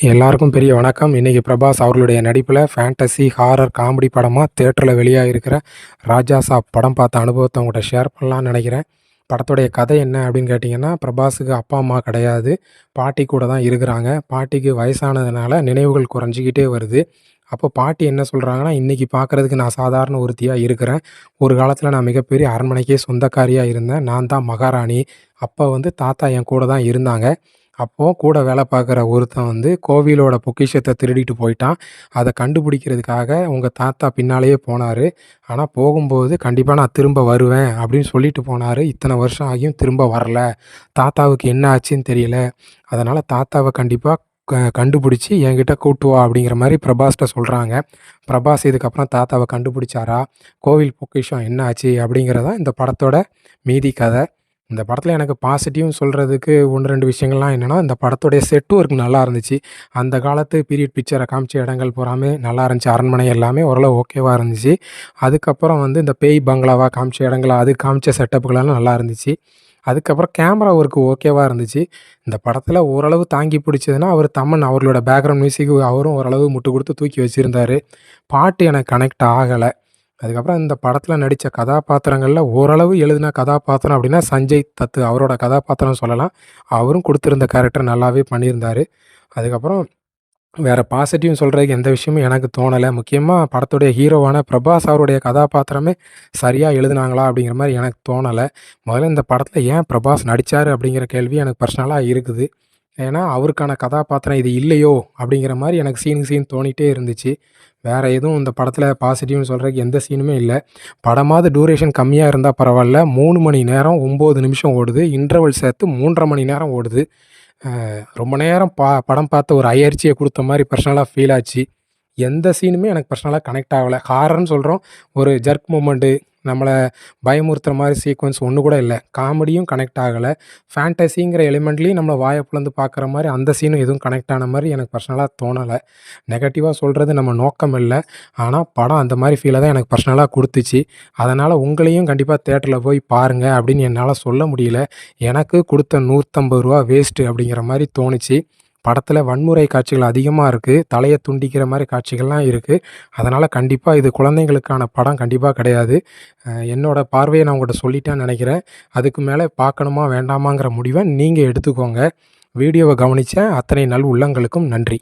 எல்லாருக்கும் பெரிய வணக்கம். இன்றைக்கி பிரபாஸ் அவர்களுடைய நடிப்பில் ஃபேண்டசி ஹாரர் காமெடி படமாக தேட்டரில் வெளியாகிருக்கிற ராஜாசாப் படம் பார்த்த அனுபவத்தை உங்கள்கிட்ட ஷேர் பண்ணலான்னு நினைக்கிறேன். படத்துடைய கதை என்ன அப்படின்னு கேட்டிங்கன்னா, பிரபாஸுக்கு அப்பா அம்மா கிடையாது, பாட்டி கூட தான் இருக்கிறாங்க. பாட்டிக்கு வயசானதுனால நினைவுகள் குறைஞ்சிக்கிட்டே வருது. அப்போ பாட்டி என்ன சொல்கிறாங்கன்னா, இன்றைக்கி பார்க்குறதுக்கு நான் சாதாரண ஒருத்தியாக இருக்கிறேன். ஒரு காலத்தில் நான் மிகப்பெரிய அரண்மனைக்கே சொந்தக்காரியாக இருந்தேன். நான் தான் மகாராணி. அப்போ தாத்தா என் கூட தான் இருந்தாங்க. அப்போ கூட வேலை பார்க்குற ஒருத்தன் கோவிலோட பொக்கிஷத்த திருடிட்டு போயிட்டான். அத கண்டுபிடிக்கிறதுக்காக உங்க தாத்தா பின்னாலேயே போனாரு. ஆனா போகும்போது கண்டிப்பா நான் திரும்ப வருவேன் அப்படின்னு சொல்லிட்டு போனாரு. இத்தன வருஷம் ஆகியும் திரும்ப வரல. தாத்தாவுக்கு என்ன ஆச்சுன்னு தெரியல. அதனால தாத்தாவ கண்டிப்பா கண்டுபிடிச்சு என்கிட்ட கூட்டு வா அப்படிங்கிற மாரி பிரபாஸ்ட்ட சொல்றாங்க. பிரபாஸ் இதுக்கப்புறம் தாத்தாவ கண்டுபிடிச்சாரா? கோவில் பொக்கிஷம் என்ன ஆச்சு? அப்படிங்கிறது தான் இந்த படத்தோட மீதி கத. இந்த படத்தில எனக்கு பாசிட்டிவ்னு சொல்றதுக்கு 1, 2 விஷயங்கள்லாம் என்னன்னா, இந்த படத்துடைய செட் ஒர்க் நல்லா இருந்துச்சு. அந்த காலத்து பீரியட் பிக்சர காமிச்ச இடங்கள் பூராமே நல்லா இருந்துச்சு. அரண்மனை எல்லாமே ஓரளவு ஓகேவா இருந்துச்சு. அதுக்கப்புறம் இந்த பேய் பங்களாவா காமிச்ச இடங்கள், அது காமிச்ச செட்டப்புகளெல்லாம் நல்லா இருந்துச்சு. அதுக்கப்புறம் கேமரா ஒர்க் ஓகேவா இருந்துச்சு. இந்த படத்தில ஓரளவு தாங்கி பிடிச்சதுன்னா, தமன் அவர்களோட பேக்ரவுண்ட் மியூசிக் அவரும் ஓரளவு முட்டு குடுத்து தூக்கி வச்சிருந்தாரு. பாட்டு எனக்கு கனெக்ட் ஆகல. அதுக்கப்புறம் இந்த படத்தில நடித்த கதாபாத்திரங்கள்ல ஓரளவு எழுதின கதாபாத்திரம் அப்படின்னா, சஞ்சய் தத்து அவரோட கதாபாத்திரம் சொல்லலாம். அவரும் குடுத்திருந்த கேரக்டர் நல்லாவே பண்ணியிருந்தாரு. அதுக்கப்புறம் வேற பாசிட்டிவ்னு சொல்றதுக்கு எந்த விஷயமும் எனக்கு தோணல. முக்கியமா படத்துடைய ஹீரோவான பிரபாஸ் அவருடைய கதாபாத்திரமே சரியா எழுதுனாங்களா? அப்படிங்கிற மாரி எனக்கு தோணல. முதல்ல இந்த படத்தில ஏன் பிரபாஸ் நடிச்சாரு? அப்படிங்கிற கேள்வி எனக்கு பர்சனலா இருக்குது. ஏன்னா, அவருக்கான கதாபாத்திரம் இது இல்லையோ! அப்படிங்கிற மாரி எனக்கு சீனுக்கு சீன் தோணிட்டே இருந்துச்சு. வேற எதுவும் இந்த படத்தில பாசிட்டிவ்னு சொல்றதுக்கு எந்த சீனுமே இல்ல. படமாவது டியூரேஷன் கம்மியா இருந்தா பரவால்ல. 3 மணி நேரம் 9 நிமிஷம் ஓடுது. இன்டர்வல் சேர்த்து 3 1/2 மணி நேரம் ஓடுது. ரொம்ப நேரம் படம் பார்த்த ஒரு அயர்ச்சிய குடுத்த மாரி பர்சனலா ஃபீல் ஆச்சு. எந்த சீனுமே எனக்கு பர்சனலா கனெக்ட் ஆகல. ஹாரர்ன்னு சொல்றோம். ஒரு ஜர்க் மூமெண்ட்டு, நம்மள பயமுறுத்துற மாரி சீக்வென்ஸ் ஒண்ணு கூட இல்ல. காமெடியும் கனெக்ட் ஆகல. ஃபேண்டஸிங்கிற எலிமெண்ட்லயும் நம்மள வாய பொளந்து பார்க்குற மாரி அந்த சீனும் எதுவும் கனெக்ட் ஆன மாரி எனக்கு பர்சனலா தோணல. நெகட்டிவா சொல்றது நம்ம நோக்கம் இல்ல. ஆனா படம் அந்த மாரி ஃபீல தான் எனக்கு பர்சனலா குடுத்துச்சு. அதனால உங்களையும் கண்டிப்பா தியேட்டர்ல போய் பாருங்க அப்படின்னு என்னால சொல்ல முடியல. எனக்கு குடுத்த ரூ. 150 வேஸ்ட்டு அப்படிங்கிற மாரி தோணுச்சு. படத்தில வன்முறை காட்சிகள் அதிகமா இருக்கு. தலைய துண்டிக்கிற மாரி காட்சிகள்லாம் இருக்கு. அதனால கண்டிப்பா இது குழந்தைங்களுக்கான படம் கண்டிப்பா கிடையாது. என்னோட பார்வைய நான் உங்கள்ட்ட சொல்லிட்டேன்னு நெனைக்கிறேன். அதுக்கு மேல பார்க்கணுமா வேண்டாமாங்கிற முடிவ நீங்க எடுத்துக்கோங்க. வீடியோவ கவனிச்ச அத்தனை நல் உள்ளங்களுக்கும் நன்றி.